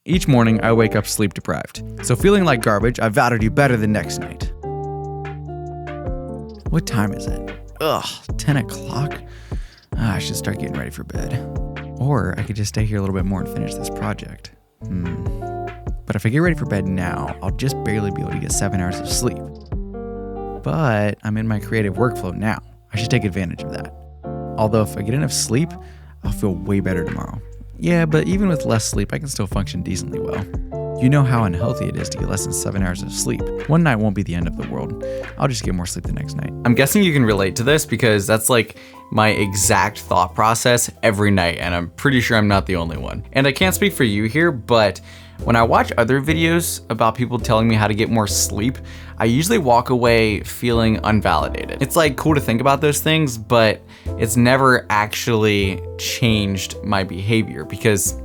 Each morning, I wake up sleep deprived. So feeling like garbage, I vow to do better the next night. What time is it? 10 o'clock? I should start getting ready for bed. Or I could just stay here a little bit more and finish this project. But if I get ready for bed now, I'll just barely be able to get 7 hours of sleep. But I'm in my creative workflow now. I should take advantage of that. Although if I get enough sleep, I'll feel way better tomorrow. Yeah, but even with less sleep, I can still function decently well. You know how unhealthy it is to get less than 7 hours of sleep. One night won't be the end of the world. I'll just get more sleep the next night. I'm guessing you can relate to this because that's like my exact thought process every night, and I'm pretty sure I'm not the only one. And I can't speak for you here, but when I watch other videos about people telling me how to get more sleep, I usually walk away feeling unvalidated. It's like cool to think about those things, but it's never actually changed my behavior because,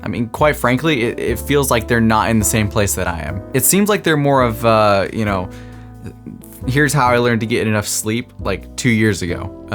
I mean, quite frankly, it feels like they're not in the same place that I am. It seems like they're more of, here's how I learned to get enough sleep like 2 years ago.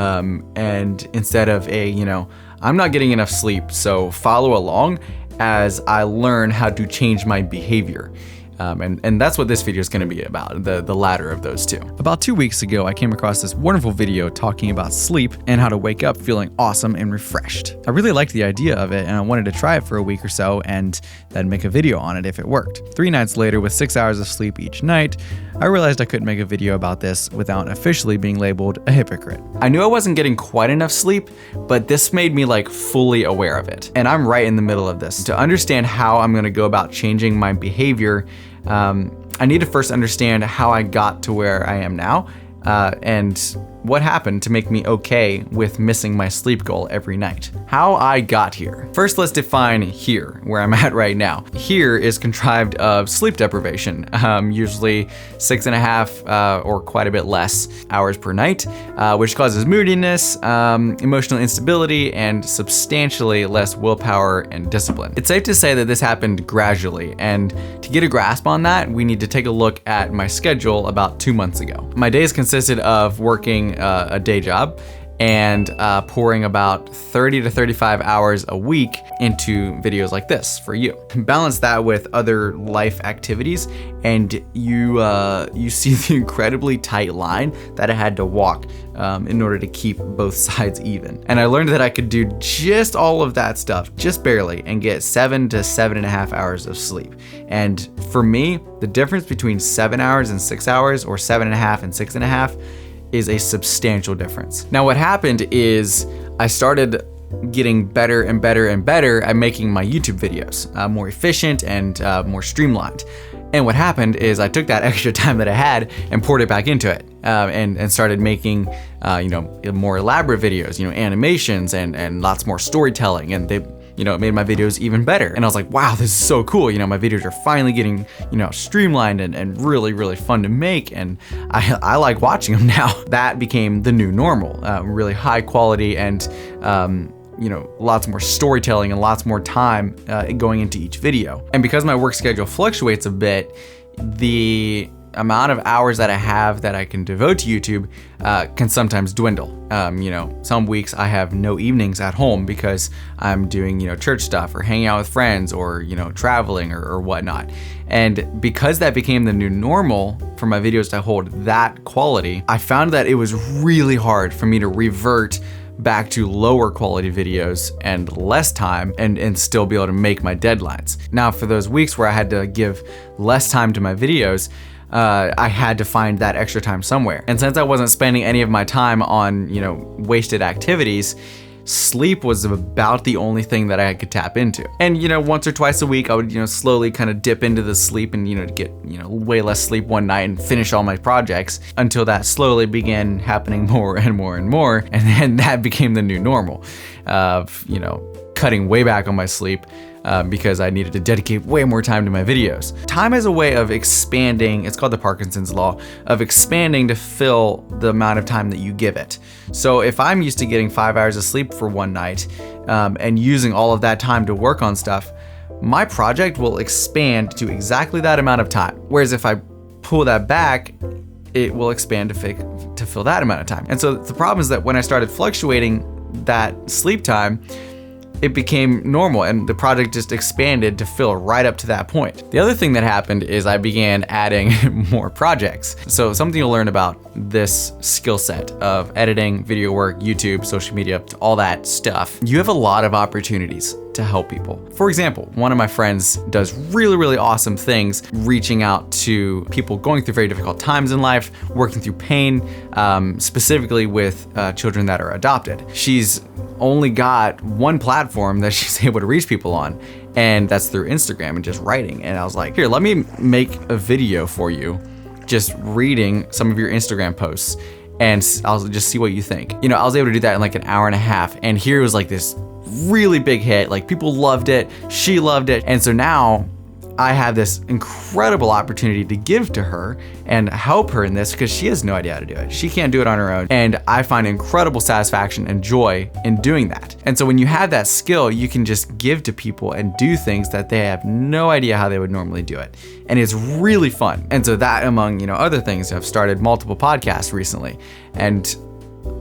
And instead of I'm not getting enough sleep, so follow along as I learn how to change my behavior. And that's what this video is going to be about, the latter of those two. About 2 weeks ago, I came across this wonderful video talking about sleep and how to wake up feeling awesome and refreshed. I really liked the idea of it and I wanted to try it for a week or so and then make a video on it if it worked. 3 nights later, with 6 hours of sleep each night, I realized I couldn't make a video about this without officially being labeled a hypocrite. I knew I wasn't getting quite enough sleep, but this made me like fully aware of it. And I'm right in the middle of this. To understand how I'm going to go about changing my behavior, I need to first understand how I got to where I am now, and what happened to make me okay with missing my sleep goal every night. How I got here. First, let's define here, where I'm at right now. Here is contrived of sleep deprivation, usually 6.5 or quite a bit less hours per night, which causes moodiness, emotional instability, and substantially less willpower and discipline. It's safe to say that this happened gradually, and to get a grasp on that, we need to take a look at my schedule about 2 months ago. My days consisted of working a day job and pouring about 30 to 35 hours a week into videos like this for you. Balance that with other life activities and you see the incredibly tight line that I had to walk in order to keep both sides even. And I learned that I could do just all of that stuff, just barely, and get 7 to 7.5 hours of sleep. And for me, the difference between 7 hours and 6 hours, or 7.5 and 6.5, is a substantial difference. Now what happened is I started getting better and better and better at making my YouTube videos more efficient and more streamlined. And what happened is I took that extra time that I had and poured it back into it and started making more elaborate videos, animations and lots more storytelling, and it made my videos even better. And I was like, wow, this is so cool. My videos are finally getting, streamlined and really, really fun to make. And I like watching them now. That became the new normal, really high quality and, lots more storytelling and lots more time going into each video. And because my work schedule fluctuates a bit, the amount of hours that I have that I can devote to YouTube can sometimes dwindle. Some weeks I have no evenings at home because I'm doing, church stuff or hanging out with friends or, traveling or whatnot. And because that became the new normal for my videos to hold that quality, I found that it was really hard for me to revert back to lower quality videos and less time and still be able to make my deadlines. Now, for those weeks where I had to give less time to my videos, I had to find that extra time somewhere. And since I wasn't spending any of my time on, wasted activities, sleep was about the only thing that I could tap into. And, once or twice a week, I would, slowly kind of dip into the sleep and, get, way less sleep one night and finish all my projects until that slowly began happening more and more and more. And then that became the new normal of, cutting way back on my sleep. Because I needed to dedicate way more time to my videos. Time is a way of expanding, it's called the Parkinson's law, of expanding to fill the amount of time that you give it. So if I'm used to getting 5 hours of sleep for one night and using all of that time to work on stuff, my project will expand to exactly that amount of time. Whereas if I pull that back, it will expand to fill that amount of time. And so the problem is that when I started fluctuating that sleep time, it became normal and the project just expanded to fill right up to that point. The other thing that happened is I began adding more projects. So something you'll learn about this skill set of editing, video work, YouTube, social media, all that stuff, you have a lot of opportunities to help people. For example, one of my friends does really awesome things, reaching out to people going through very difficult times in life, working through pain, specifically with children that are adopted. She's only got one platform that she's able to reach people on, and that's through Instagram and just writing. And I was like, here, let me make a video for you, just reading some of your Instagram posts, and I'll just see what you think. You know, I was able to do that in like an hour and a half, and here was like this really big hit. Like, people loved it, she loved it, and so now I have this incredible opportunity to give to her and help her in this because she has no idea how to do it. She can't do it on her own. And I find incredible satisfaction and joy in doing that. And so when you have that skill, you can just give to people and do things that they have no idea how they would normally do it. And it's really fun. And so that, among, you know, other things, I've started multiple podcasts recently, and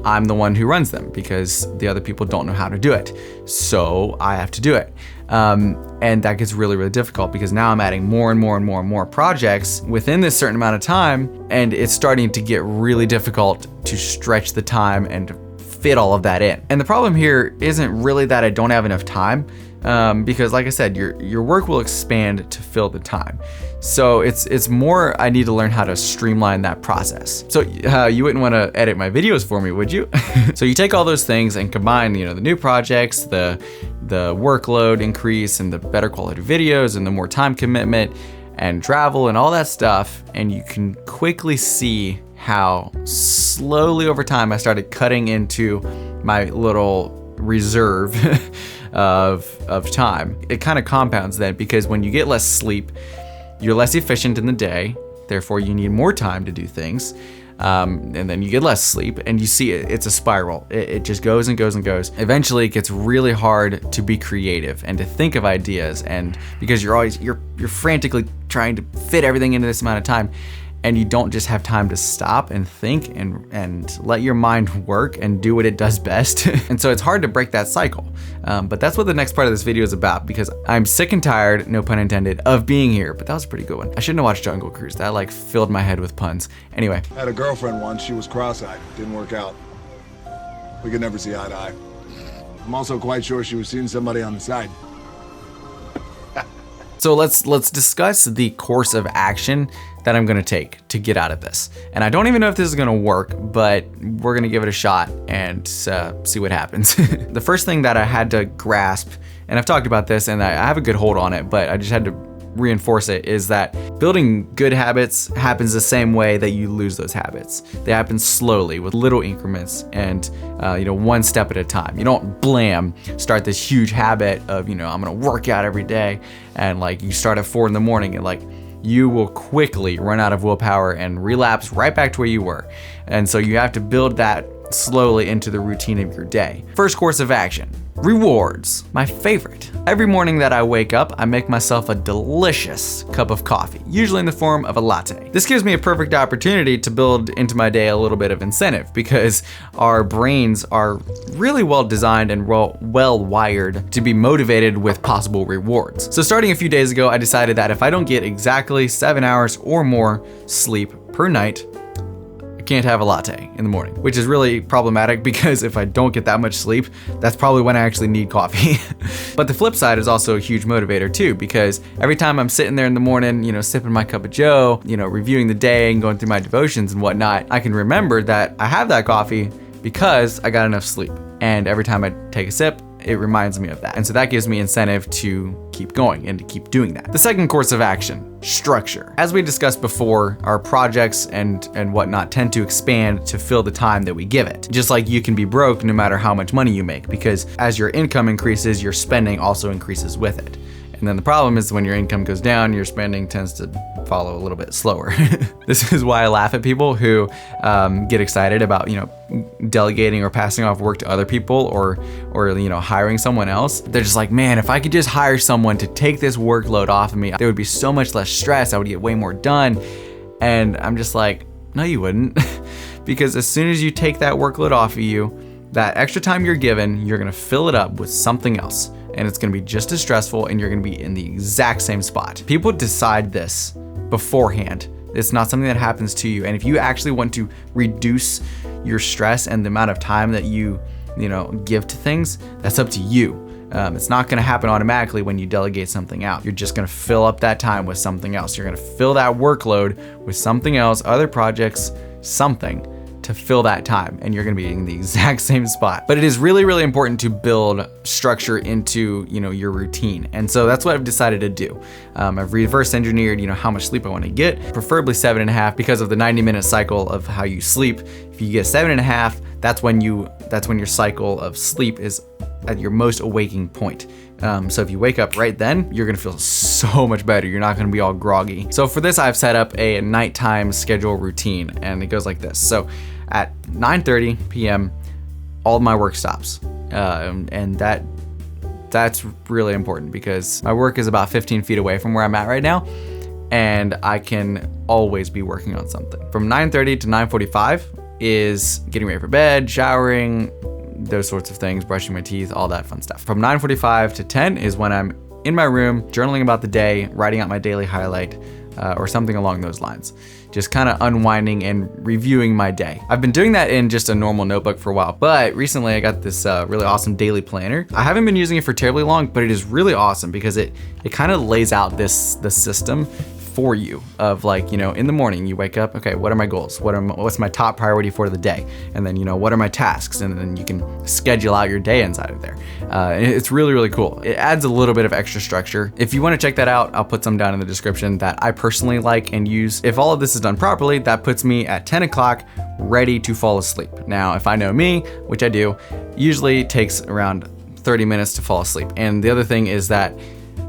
I'm the one who runs them because the other people don't know how to do it. So I have to do it. And that gets really difficult because now I'm adding more and more projects within this certain amount of time, and it's starting to get really difficult to stretch the time and fit all of that in. And the problem here isn't really that I don't have enough time, because like I said, your work will expand to fill the time. So it's more I need to learn how to streamline that process. So you wouldn't want to edit my videos for me, would you? So you take all those things and combine, you know, the new projects, the workload increase and the better quality videos and the more time commitment and travel and all that stuff, and you can quickly see how slowly over time I started cutting into my little reserve of time. It kind of compounds then, because when you get less sleep, you're less efficient in the day, therefore you need more time to do things. And then you get less sleep, and you see it's a spiral. It just goes and goes and goes. Eventually it gets really hard to be creative and to think of ideas, and because you're frantically trying to fit everything into this amount of time, and you don't just have time to stop and think and let your mind work and do what it does best. And so it's hard to break that cycle. But that's what the next part of this video is about, because I'm sick and tired, no pun intended, of being here. But that was a pretty good one. I shouldn't have watched Jungle Cruise. That like filled my head with puns. Anyway. I had a girlfriend once. She was cross-eyed. Didn't work out. We could never see eye to eye. I'm also quite sure she was seeing somebody on the side. So let's discuss the course of action that I'm gonna take to get out of this. And I don't even know if this is gonna work, but we're gonna give it a shot and see what happens. The first thing that I had to grasp, and I've talked about this and I have a good hold on it, but I just had to reinforce it, is that building good habits happens the same way that you lose those habits. They happen slowly with little increments and one step at a time. You don't start this huge habit of, I'm gonna work out every day, and like you start at 4 in the morning and like you will quickly run out of willpower and relapse right back to where you were. And so you have to build that slowly into the routine of your day. First course of action, rewards. My favorite. Every morning that I wake up, I make myself a delicious cup of coffee, usually in the form of a latte. This gives me a perfect opportunity to build into my day a little bit of incentive, because our brains are really well designed and well wired to be motivated with possible rewards. So starting a few days ago, I decided that if I don't get exactly 7 hours or more sleep per night, I can't have a latte in the morning, which is really problematic because if I don't get that much sleep, that's probably when I actually need coffee. But the flip side is also a huge motivator too, because every time I'm sitting there in the morning, sipping my cup of joe, reviewing the day and going through my devotions and whatnot, I can remember that I have that coffee because I got enough sleep. And every time I take a sip, it reminds me of that. And so that gives me incentive to keep going and to keep doing that. The second course of action, structure. As we discussed before, our projects and whatnot tend to expand to fill the time that we give it. Just like you can be broke no matter how much money you make, because as your income increases, your spending also increases with it. And then the problem is when your income goes down, your spending tends to follow a little bit slower. This is why I laugh at people who get excited about, delegating or passing off work to other people or hiring someone else. They're just like, man, if I could just hire someone to take this workload off of me, there would be so much less stress. I would get way more done. And I'm just like, no, you wouldn't. Because as soon as you take that workload off of you, that extra time you're given, you're gonna fill it up with something else. And it's gonna be just as stressful, and you're gonna be in the exact same spot. People decide this beforehand. It's not something that happens to you. And if you actually want to reduce your stress and the amount of time that you give to things, that's up to you. It's not gonna happen automatically when you delegate something out. You're just gonna fill up that time with something else. You're gonna fill that workload with something else, other projects, something to fill that time, and you're gonna be in the exact same spot. But it is really, really important to build structure into your routine. And so that's what I've decided to do. I've reverse engineered how much sleep I wanna get, preferably 7.5 because of the 90-minute cycle of how you sleep. If you get 7.5, that's when your cycle of sleep is at your most awaking point. So if you wake up right then, you're gonna feel so much better. You're not gonna be all groggy. So for this, I've set up a nighttime schedule routine, and it goes like this. So at 9:30 p.m., all of my work stops. And that's really important because my work is about 15 feet away from where I'm at right now, and I can always be working on something. From 9:30 to 9:45 is getting ready for bed, showering, those sorts of things, brushing my teeth, all that fun stuff. From 9:45 to 10 is when I'm in my room, journaling about the day, writing out my daily highlight, or something along those lines. Just kind of unwinding and reviewing my day. I've been doing that in just a normal notebook for a while, but recently I got this really awesome daily planner. I haven't been using it for terribly long, but it is really awesome because it kind of lays out the system for you of in the morning you wake up, okay, what are my goals? What's my top priority for the day? And then, what are my tasks? And then you can schedule out your day inside of there. And it's really, really cool. It adds a little bit of extra structure. If you want to check that out, I'll put some down in the description that I personally like and use. If all of this is done properly, that puts me at 10 o'clock ready to fall asleep. Now, if I know me, which I do, usually takes around 30 minutes to fall asleep. And the other thing is that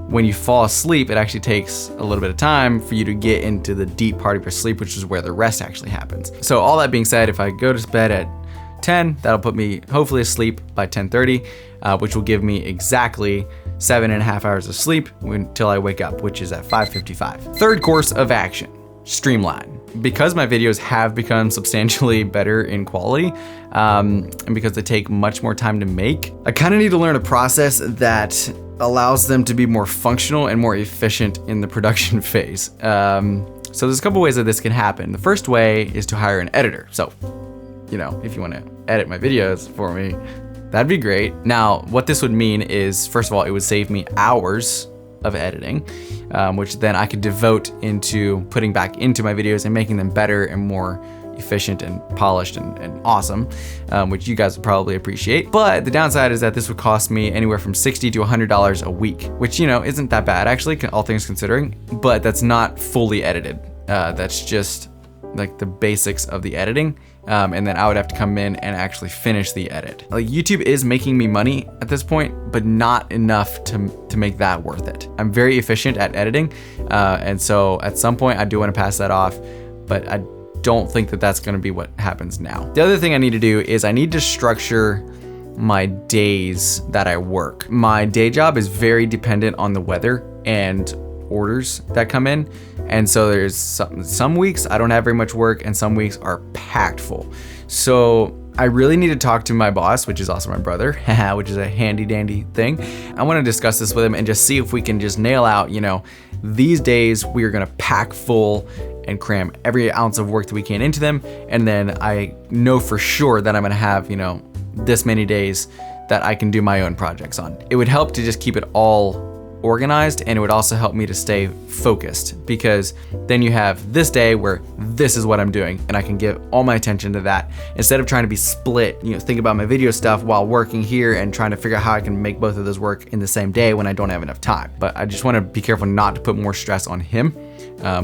when you fall asleep, it actually takes a little bit of time for you to get into the deep part of your sleep, which is where the rest actually happens. So all that being said, if I go to bed at 10, that'll put me hopefully asleep by 10:30, which will give me exactly 7.5 hours of sleep until I wake up, which is at 5:55. Third course of action, streamline. Because my videos have become substantially better in quality, and because they take much more time to make, I kind of need to learn a process that allows them to be more functional and more efficient in the production phase. So there's a couple ways that this can happen. The first way is to hire an editor. So, if you want to edit my videos for me, that'd be great. Now, what this would mean is, first of all, it would save me hours of editing, which then I could devote into putting back into my videos and making them better and more efficient and polished and awesome, which you guys would probably appreciate. But the downside is that this would cost me anywhere from $60 to $100 a week, which isn't that bad actually, all things considering, but that's not fully edited. That's just like the basics of the editing. And then I would have to come in and actually finish the edit. Like, YouTube is making me money at this point, but not enough to make that worth it. I'm very efficient at editing. And so at some point I do want to pass that off, but I don't think that that's going to be what happens now. The other thing I need to do is I need to structure my days that I work. My day job is very dependent on the weather and orders that come in. And so there's some weeks I don't have very much work and some weeks are packed full. So I really need to talk to my boss, which is also my brother, which is a handy dandy thing. I want to discuss this with him and just see if we can just nail out, these days we are going to pack full and cram every ounce of work that we can into them. And then I know for sure that I'm going to have, this many days that I can do my own projects on. It would help to just keep it all organized, and it would also help me to stay focused, because then you have this day where this is what I'm doing and I can give all my attention to that instead of trying to be split, think about my video stuff while working here and trying to figure out how I can make both of those work in the same day when I don't have enough time. But I just want to be careful not to put more stress on him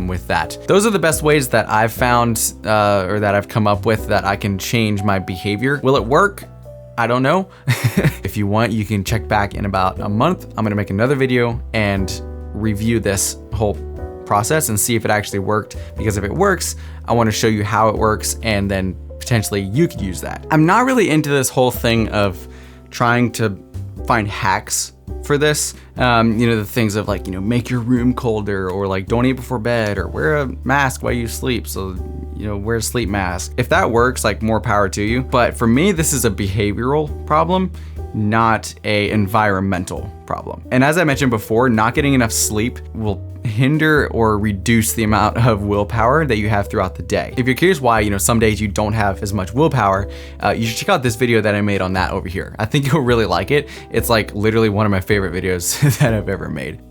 with that. Those are the best ways that I've found or that I've come up with that I can change my behavior. Will it work? I don't know. If you want, you can check back in about a month. I'm gonna make another video and review this whole process and see if it actually worked, because if it works, I wanna show you how it works and then potentially you could use that. I'm not really into this whole thing of trying to find hacks for this. You know, the things of like, you know, make your room colder, or like don't eat before bed, or wear a mask while you sleep. So, you know, wear a sleep mask. If that works, like more power to you. But for me, this is a behavioral problem, not a environmental problem. And as I mentioned before, not getting enough sleep will hinder or reduce the amount of willpower that you have throughout the day. If you're curious why, you know, some days you don't have as much willpower, you should check out this video that I made on that over here. I think you'll really like it. It's like literally one of my favorite videos that I've ever made.